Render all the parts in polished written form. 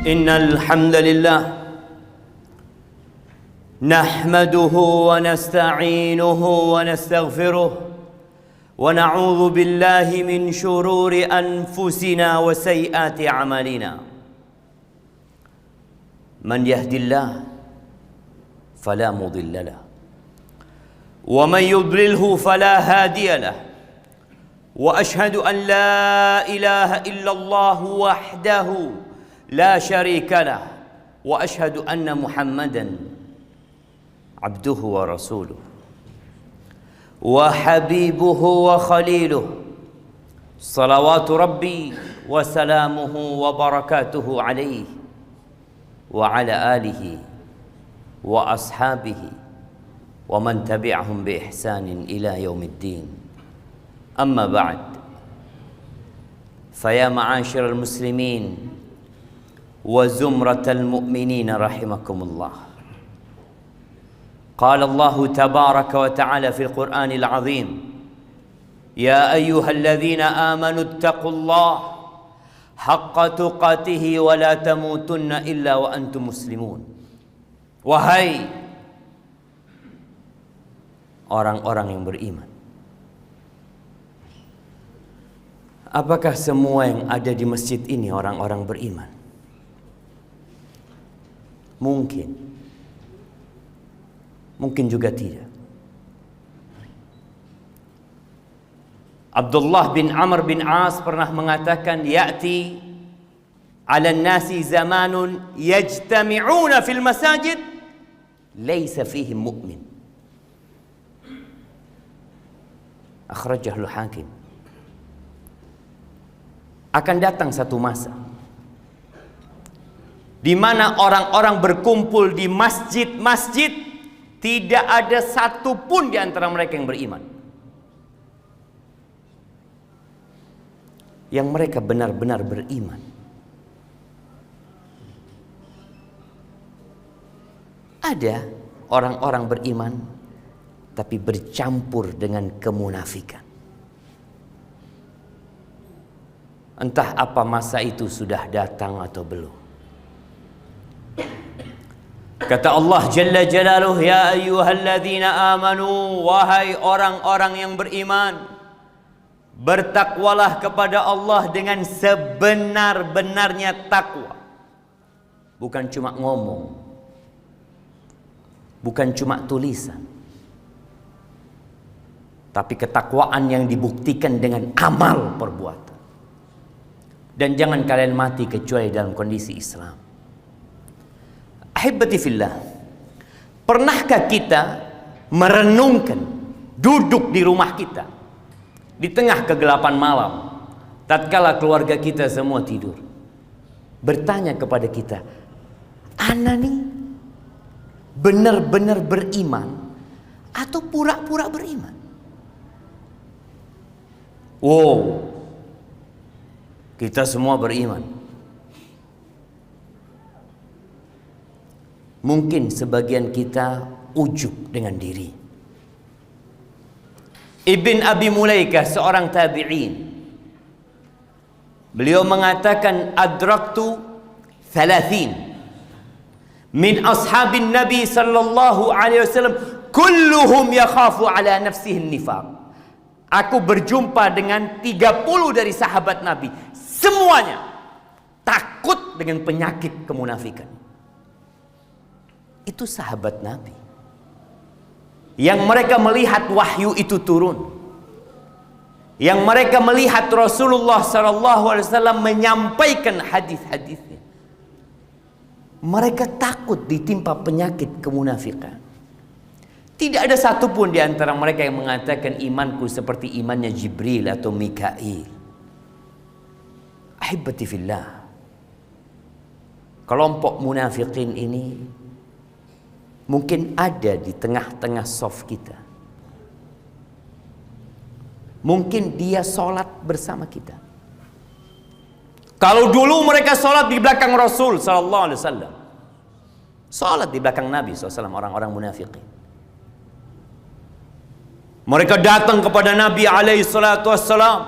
إن الحمد لله نحمده ونستعينه ونستغفره ونعوذ بالله من شرور أنفسنا وسيئات أعمالنا من يهد الله فلا مضل له ومن يضلله فلا هادي له وأشهد أن لا إله إلا الله وحده لا شريك له وأشهد أن محمدا عبده ورسوله وحبيبه وخليله صلوات ربي وسلامه وبركاته عليه وعلى آله وأصحابه ومن تبعهم بإحسان إلى يوم الدين. أما بعد، فيا معاشر المسلمين وزمرة المؤمنين رحمكم الله، قال الله تبارك وتعالى في القرآن العظيم: يا أيها الذين آمنوا اتقوا الله حق تقاته ولا تموتن إلا وأنتم مسلمون. Wahai orang-orang yang beriman, apakah semua yang ada di masjid ini orang-orang beriman? Mungkin juga tidak. Abdullah bin Amr bin As pernah mengatakan, ya'ti 'ala an-nasi zamanun yajtami'una fil masajid laysa fihim mu'min. Akhrajahu al-Hakim. Akan datang satu masa di mana orang-orang berkumpul di masjid-masjid, tidak ada satupun di antara mereka yang beriman. Yang mereka benar-benar beriman. Ada orang-orang beriman tapi bercampur dengan kemunafikan. Entah apa masa itu sudah datang atau belum. Kata Allah Jalla Jalaluhu, ya ayyuhalladzina amanu, wahai orang-orang yang beriman, bertakwalah kepada Allah dengan sebenar-benarnya takwa. Bukan cuma ngomong, bukan cuma tulisan, tapi ketakwaan yang dibuktikan dengan amal perbuatan. Dan jangan kalian mati kecuali dalam kondisi Islam. Ahibati fillah, pernahkah kita merenungkan, duduk di rumah kita di tengah kegelapan malam, tatkala keluarga kita semua tidur, bertanya kepada kita, ana nih benar-benar beriman atau pura-pura beriman? Wow, kita semua beriman. Mungkin sebagian kita ujub dengan diri. Ibn Abi Mulaikah, seorang tabi'in, beliau mengatakan, adraktu 30 min ashabin Nabi sallallahu alaihi wasallam kulluhum yakhafu ala nafsihi nifaq. Aku berjumpa dengan 30 dari sahabat Nabi, semuanya takut dengan penyakit kemunafikan. Itu sahabat Nabi yang mereka melihat wahyu itu turun, yang mereka melihat Rasulullah SAW menyampaikan hadis-hadisnya. Mereka takut ditimpa penyakit kemunafikan. Tidak ada satupun di antara mereka yang mengatakan imanku seperti imannya Jibril atau Mikail. Ahibati fillah, kelompok munafikin ini mungkin ada di tengah-tengah saf kita. Mungkin dia sholat bersama kita. Kalau dulu mereka sholat di belakang Rasul sallallahu alaihi wasallam, sholat di belakang Nabi SAW, orang-orang munafikin. Mereka datang kepada Nabi alaihi salatu wassalam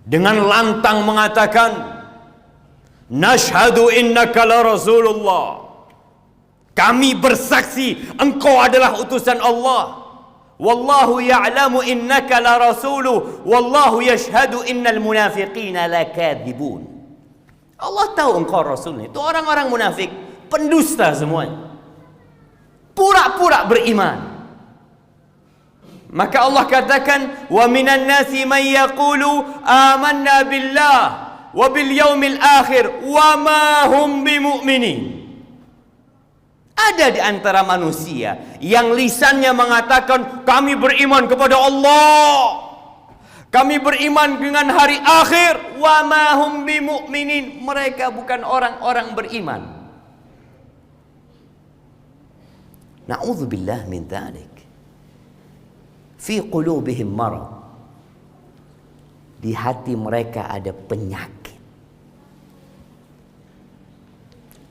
dengan lantang mengatakan, Nashhadu innaka la Rasulullah. Kami bersaksi engkau adalah utusan Allah. Wallahu ya'lamu innaka la rasuluh. Wallahu yashhadu innal munafiqina lakadzibun. Allah tahu engkau rasulnya. Itu orang-orang munafik, pendusta semuanya. Pura-pura beriman. Maka Allah katakan, wa minan nasi man yaqulu amanna billah wa bil yaumil akhir wa ma hum bimu'minin. Ada di antara manusia yang lisannya mengatakan kami beriman kepada Allah, kami beriman dengan hari akhir, wa ma hum bimu'minin. Mereka bukan orang-orang beriman. Na'udzubillah min dzalik. Fi qulubihim marad. Di hati mereka ada penyakit.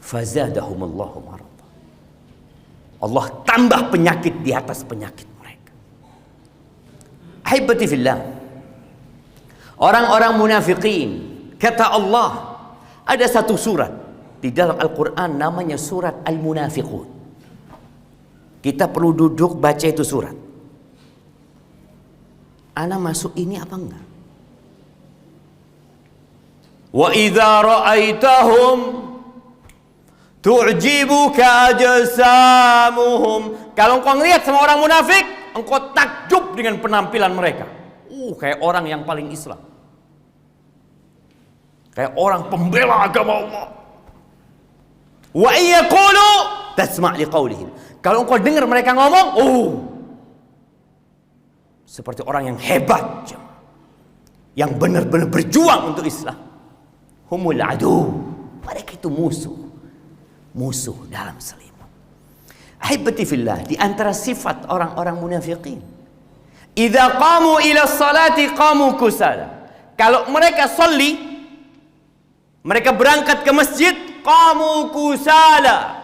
Fazadahumullahu marad. Allah tambah penyakit di atas penyakit mereka. Ahibati fillah, orang-orang munafikin, kata Allah, ada satu surat di dalam Al-Quran namanya surat Al-Munafiqun. Kita perlu duduk baca itu surat. Ana masuk ini apa enggak? Wa idza ra'aitahum tu'jibuka ajsamuhum. Kalau engkau ngelihat sama orang munafik, engkau takjub dengan penampilan mereka. Kayak orang yang paling Islam. Kayak orang pembela agama Allah. Wa yaqulu tasma' liqaulihim. Kalau engkau dengar mereka ngomong, seperti orang yang hebat, yang benar-benar berjuang untuk Islam. Humul adu. Mereka itu musuh dalam selimut. Ahibati fillah, di antara sifat orang-orang munafikin, idza qamu ila salati qamu kusala. Kalau mereka sholli, mereka berangkat ke masjid, qamu kusala.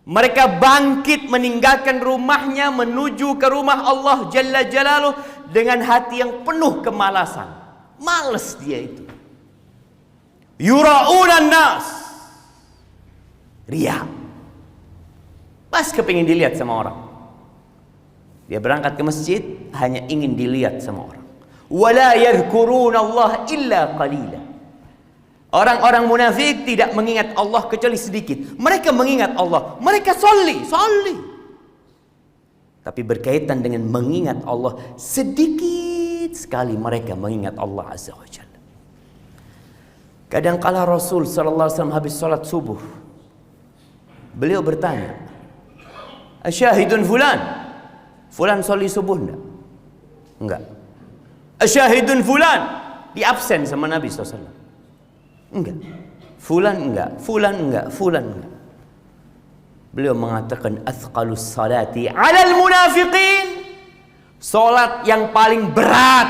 Mereka bangkit meninggalkan rumahnya menuju ke rumah Allah Jalla Jalaluh dengan hati yang penuh kemalasan. Males dia itu. Yura'unan nas. Riya. Pas kepingin dilihat sama orang. Dia berangkat ke masjid hanya ingin dilihat sama orang. Wala yadhkuruna Allah illa qalila. Orang-orang munafik tidak mengingat Allah kecuali sedikit. Mereka mengingat Allah. Mereka sholli. Tapi berkaitan dengan mengingat Allah, sedikit sekali mereka mengingat Allah Azza wa Jalla. Kadangkala Rasul sallallahu alaihi wasallam habis salat subuh, beliau bertanya, "Asyahidun fulan? Fulan sholli subuh enggak?" Enggak. "Asyahidun fulan?" Di absen sama Nabi sallallahu alaihi wasallam. Enggak. Fulan enggak, fulan enggak, fulan enggak. Beliau mengatakan athqalus salati 'alal munafiqin. Salat yang paling berat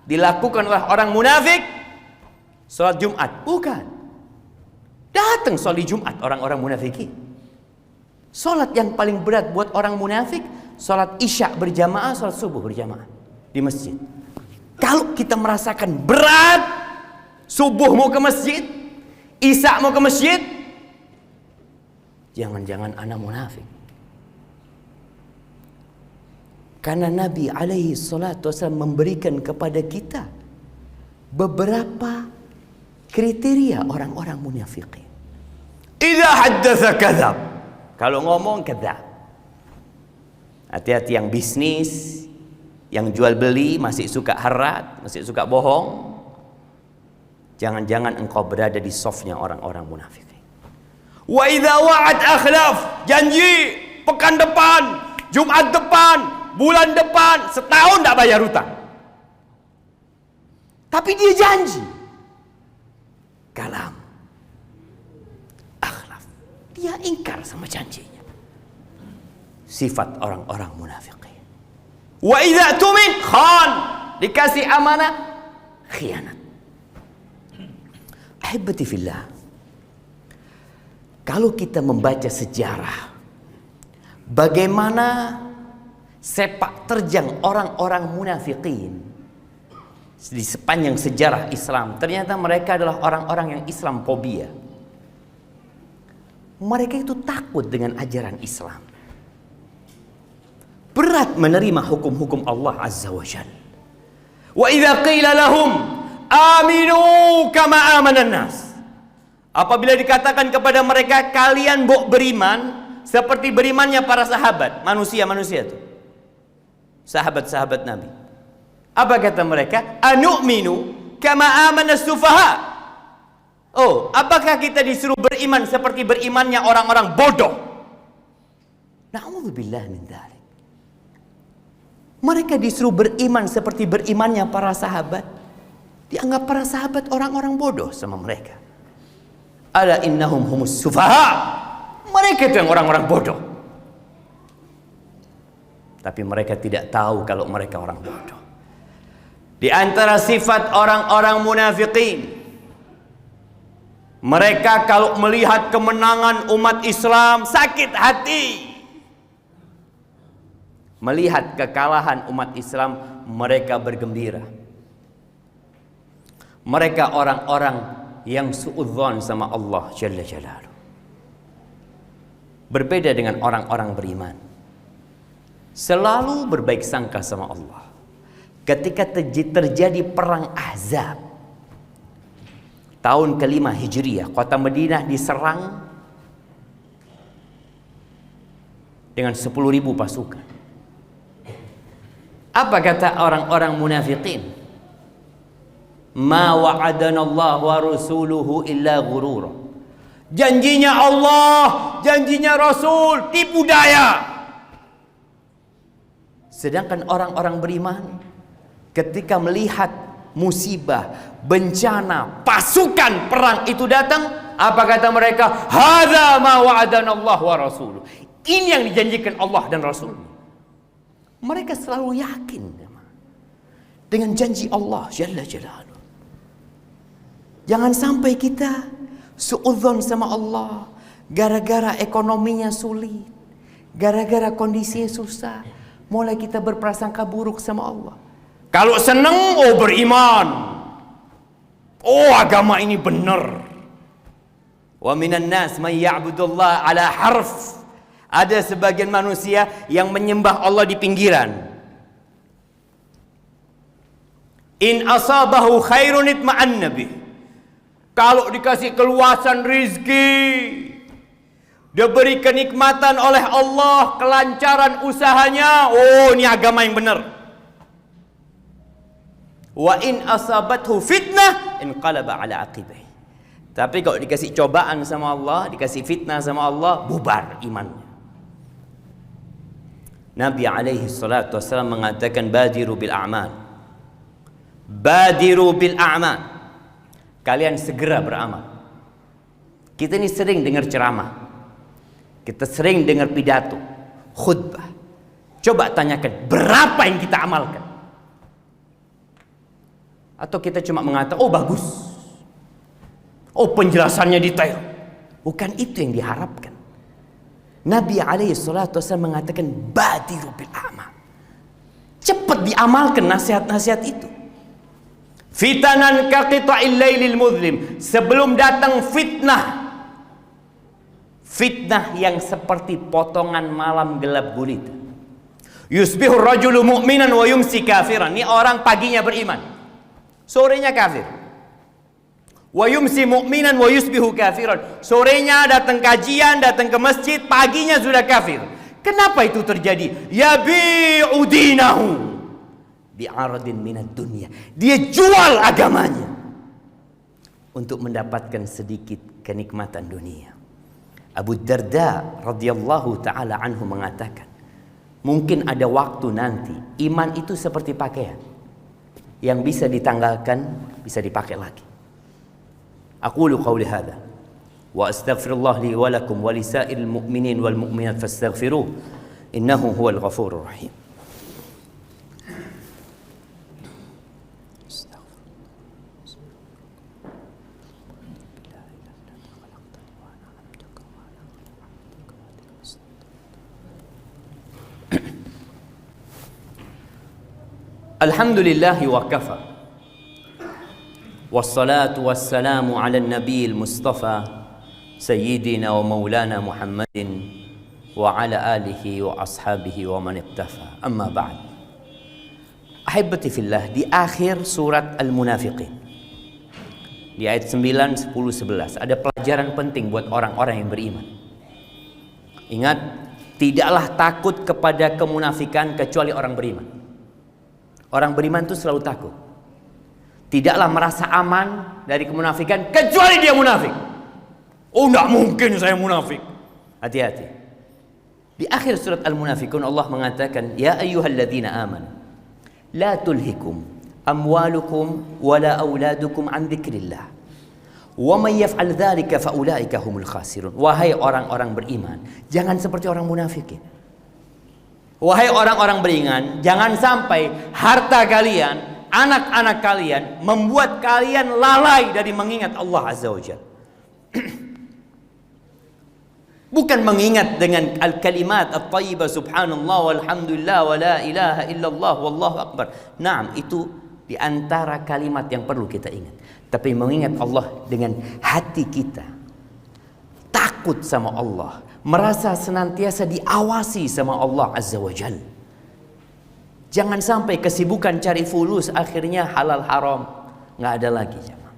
dilakukan oleh orang munafik salat Jumat. Bukan. Datang salat Jumat orang-orang munafikin. Salat yang paling berat buat orang munafik salat Isya berjamaah, salat subuh berjamaah di masjid. Kalau kita merasakan berat, subuh mau ke masjid, Isya mau ke masjid, jangan-jangan anak munafik. Karena Nabi alaihi salatu wasallam memberikan kepada kita beberapa kriteria orang-orang munafikin. Idza haddatsa kadzab. Kalau ngomong kadzab. Hati-hati yang bisnis, yang jual beli masih suka harat, masih suka bohong. Jangan-jangan engkau berada di softnya orang-orang munafik. Wa idza wa'ad akhlaf. Janji pekan depan, Jumat depan, bulan depan, setahun tak bayar hutang. Tapi dia janji. Kalam. Akhlaf. Dia ingkar sama janjinya. Sifat orang-orang munafik. Wa idza tumin khan. Dikasih amanah, khianat. Ahibati fillah, kalau kita membaca sejarah bagaimana sepak terjang orang-orang munafikin, di sepanjang sejarah Islam, ternyata mereka adalah orang-orang yang Islamfobia. Mereka itu takut dengan ajaran Islam. Berat menerima hukum-hukum Allah Azza wa Jalla. Wa idza qila lahum aminu kama amanan nas. Apabila dikatakan kepada mereka, kalian beriman seperti berimannya para sahabat, manusia-manusia itu, sahabat-sahabat Nabi. Apa kata mereka? Anu'minu kama amanas sufaha. Oh, apakah kita disuruh beriman seperti berimannya orang-orang bodoh? Na'udzubillah min dzalik. Mereka disuruh beriman seperti berimannya para sahabat. Dianggap para sahabat orang-orang bodoh sama mereka. Ala innahum humus sufaha. Mereka itu yang orang-orang bodoh. Tapi mereka tidak tahu kalau mereka orang bodoh. Di antara sifat orang-orang munafikin, mereka kalau melihat kemenangan umat Islam sakit hati. Melihat kekalahan umat Islam, mereka bergembira. Mereka orang-orang yang suudzon sama Allah Jalla Jalaluhu. Berbeda dengan orang-orang beriman. Selalu berbaik sangka sama Allah. Ketika terjadi perang Ahzab, tahun ke-5 Hijriah, kota Madinah diserang dengan 10.000 pasukan. Apa kata orang-orang munafikin? Ma wa'adana Allah wa rasuluhu illa ghurura. Janjinya Allah, janjinya Rasul, tipu daya. Sedangkan orang-orang beriman, ketika melihat musibah, bencana, pasukan perang itu datang, apa kata mereka? Hadza ma wa'adana Allah wa rasuluh. Ini yang dijanjikan Allah dan Rasul. Mereka selalu yakin dengan janji Allah Jalla Jalaluhu. Jangan sampai kita suudzon sama Allah gara-gara ekonominya sulit, gara-gara kondisinya susah, mulai kita berprasangka buruk sama Allah. Kalau senang, oh beriman, oh agama ini benar. Wa minan nas may ya'budullah ala harf. Ada sebagian manusia yang menyembah Allah di pinggiran. In asabahu khairun itma'anna bih. Kalau dikasih keluasan rizki, diberi kenikmatan oleh Allah, kelancaran usahanya, oh ini agama yang benar. Wa in asabathu fitnah inqalaba ala aqibih. Tapi kalau dikasih cobaan sama Allah, dikasih fitnah sama Allah, bubar imannya. Nabi alaihi salatu wassalam mengatakan badiru bil a'mal. Badiru bil a'mal. Kalian segera beramal. Kita ini sering dengar ceramah. Kita sering dengar pidato, khutbah. Coba tanyakan, berapa yang kita amalkan? Atau kita cuma mengatakan, oh bagus. Oh penjelasannya detail. Bukan itu yang diharapkan. Nabi alaihi salatu wasallam mengatakan badiru bil amal. Cepat diamalkan nasihat-nasihat itu. Fitanan ka qita'il lailil muzlim. Sebelum datang fitnah. Fitnah yang seperti potongan malam gelap gulita. Yusbihur rajulu mu'minan wa yumsi kafiran. Ini orang paginya beriman, sorenya kafir. Wa yumsi mu'minan wa yusbihu kafiran. Sorenya datang kajian, datang ke masjid, paginya sudah kafir. Kenapa itu terjadi? Yabi'u dinahu bi'aradin minad dunya. Dia jual agamanya untuk mendapatkan sedikit kenikmatan dunia. Abu Darda radhiyallahu taala anhu mengatakan, mungkin ada waktu nanti iman itu seperti pakaian yang bisa ditanggalkan, bisa dipakai lagi. Aqulu qawli hadha wa astaghfirullah li wa lakum wa lisa'il mu'minin wal mu'minat fastaghfiruh innahu huwal ghafurur rahim. Alhamdulillahi wa kafa Wassalatu wassalamu ala nabiyil mustafa sayyidina wa maulana Muhammadin wa ala alihi wa ashabihi wa man iktafa. Amma ba'd. Ahibati fillah, di akhir surat Al-Munafiqin, di ayat 9, 10, 11 ada pelajaran penting buat orang-orang yang beriman. Ingat, tidaklah takut kepada kemunafikan kecuali orang beriman. Orang beriman itu selalu takut. Tidaklah merasa aman dari kemunafikan kecuali dia munafik. Oh, enggak mungkin saya munafik. Hati-hati. Di akhir surat Al-Munafiqun Allah mengatakan, ya ayyuhalladzina amanu la tulhikum amwalukum wala auladukum an dzikrillah wa may yaf'al dzalika fa ulaika humul khasirun. Wahai orang-orang beriman, jangan seperti orang munafikin. Wahai orang-orang beriman, jangan sampai harta kalian, anak-anak kalian membuat kalian lalai dari mengingat Allah Azza wa Jalla. Bukan mengingat dengan al-kalimat at-thayyibah subhanallah walhamdulillah wa la ilaha illallah wallahu akbar. Naam, itu di antara kalimat yang perlu kita ingat. Tapi mengingat Allah dengan hati kita, takut sama Allah, merasa senantiasa diawasi sama Allah Azza wa Jalla. Jangan sampai kesibukan cari fulus akhirnya halal haram nggak ada lagi, jemaah.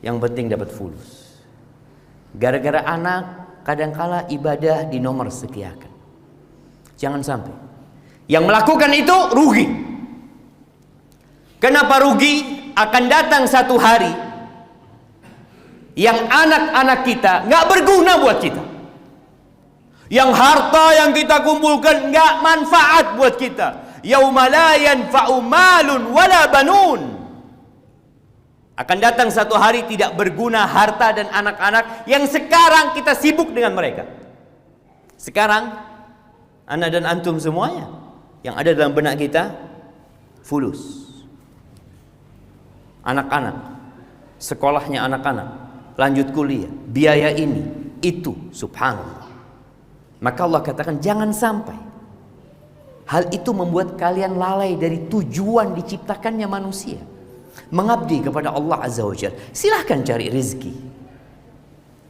Yang penting dapat fulus. Gara-gara anak kadangkala ibadah di nomor sekiakan. Jangan sampai. Yang melakukan itu rugi. Kenapa rugi? Akan datang satu hari yang anak-anak kita nggak berguna buat kita. Yang harta yang kita kumpulkan nggak manfaat buat kita. Yauma la yanfa'u malun wala banun. Akan datang satu hari tidak berguna harta dan anak-anak yang sekarang kita sibuk dengan mereka. Sekarang ana dan antum semuanya yang ada dalam benak kita fulus. Anak-anak, sekolahnya anak-anak, lanjut kuliah, biaya ini, itu, subhanallah. Maka Allah katakan jangan sampai hal itu membuat kalian lalai dari tujuan diciptakannya manusia, mengabdi kepada Allah Azza wa Jalla. Silahkan cari rezeki,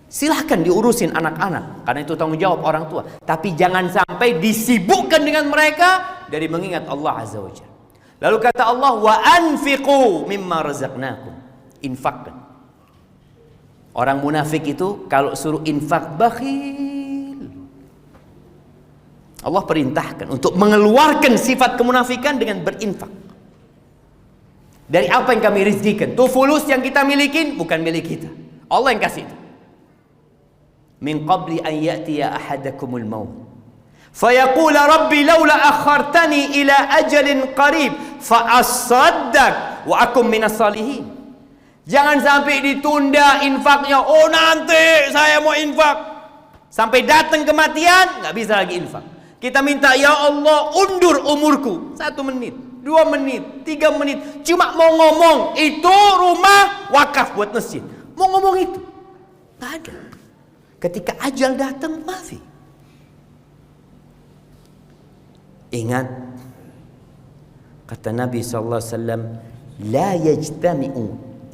silahkan diurusin anak-anak, karena itu tanggung jawab orang tua. Tapi jangan sampai disibukkan dengan mereka dari mengingat Allah Azza wa Jalla. Lalu kata Allah, wa anfiqu mimma razaqnakum. Infakkan. Orang munafik itu kalau suruh infak bakhil. Allah perintahkan untuk mengeluarkan sifat kemunafikan dengan berinfak. Dari apa yang kami rizkikan. Tuh fulus yang kita milikin bukan milik kita, Allah yang kasih itu. Min qabli an ya'tiya ahadakumul maut fayaqula rabbi laula akhartani ila ajalin qarib fa asaddaq wa akum minas salihin. Jangan sampai ditunda infaknya. Oh, nanti saya mau infak, sampai datang kematian nggak bisa lagi infak. Kita minta, ya Allah undur umurku 1 menit, 2 menit, 3 menit, cuma mau ngomong itu rumah wakaf buat masjid, mau ngomong itu nggak ada. Ketika ajal datang mati. Ingat kata Nabi sallallahu alaihi wasallam, la yajtami'u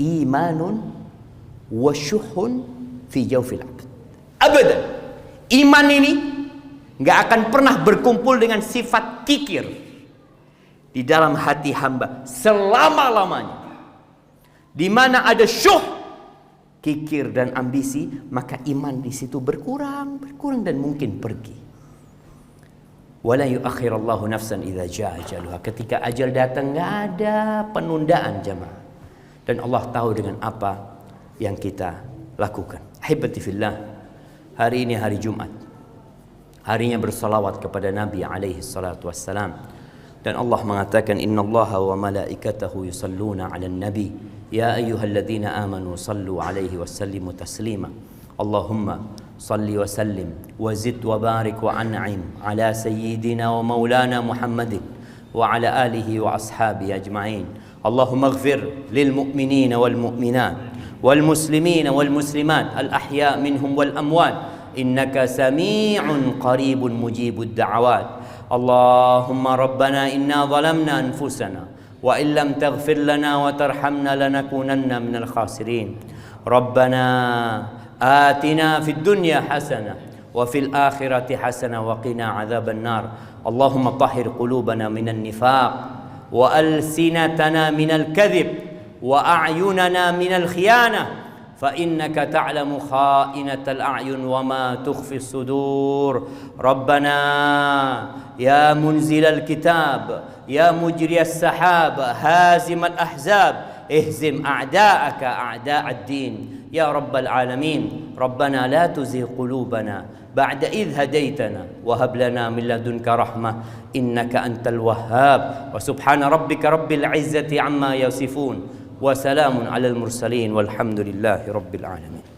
imanun wa syuhun fi jawfil abd abadan. Iman ini nggak akan pernah berkumpul dengan sifat kikir di dalam hati hamba selama-lamanya. Di mana ada syuh, kikir dan ambisi, maka iman di situ berkurang dan mungkin pergi. Wala yuakhirallahu nafsan idza jaa ajaluha. Ketika ajal datang nggak ada penundaan, jemaah. Dan Allah tahu dengan apa yang kita lakukan. Ahibati fillah, hari ini hari Jumat. Harinya bersalawat kepada Nabi alaihi salatu wassalam. Dan Allah mengatakan, innallaha wa malaikatahu yusalluna 'alan nabi ya ayyuhalladzina amanu sallu 'alaihi wasallimu taslima. Allahumma salli wa sallim wa zid wa barik wa an'im ala sayyidina wa maulana Muhammadin wa ala alihi wa ashabihi ajma'in. Allahumma ighfir lil mu'minina wal mu'minat wal muslimina wal muslimat al ahya' minhum wal amwat innaka sami'un qaribun mujibud da'awat. Allahumma rabbana inna zalamna anfusana وإن لم تغفر لنا وترحمنا لنكونن من الخاسرين. ربنا آتنا في الدنيا حسنة وفي الآخرة حسنة وقنا عذاب النار. اللهم طهر قلوبنا من النفاق وألسنتنا من الكذب وأعيننا من الخيانة، فإنك تعلم خائنة الأعين وما تخفي الصدور. ربنا يا منزل الكتاب يا مجري السحاب هازم الأحزاب اهزم أعداءك أعداء الدين يا رب العالمين. ربنا لا تزغ قلوبنا بعد إذ هديتنا وهب لنا من لدنك رحمة إنك أنت الوهاب. وسبحان ربك رب العزة عما يصفون وسلام على المرسلين والحمد لله رب العالمين.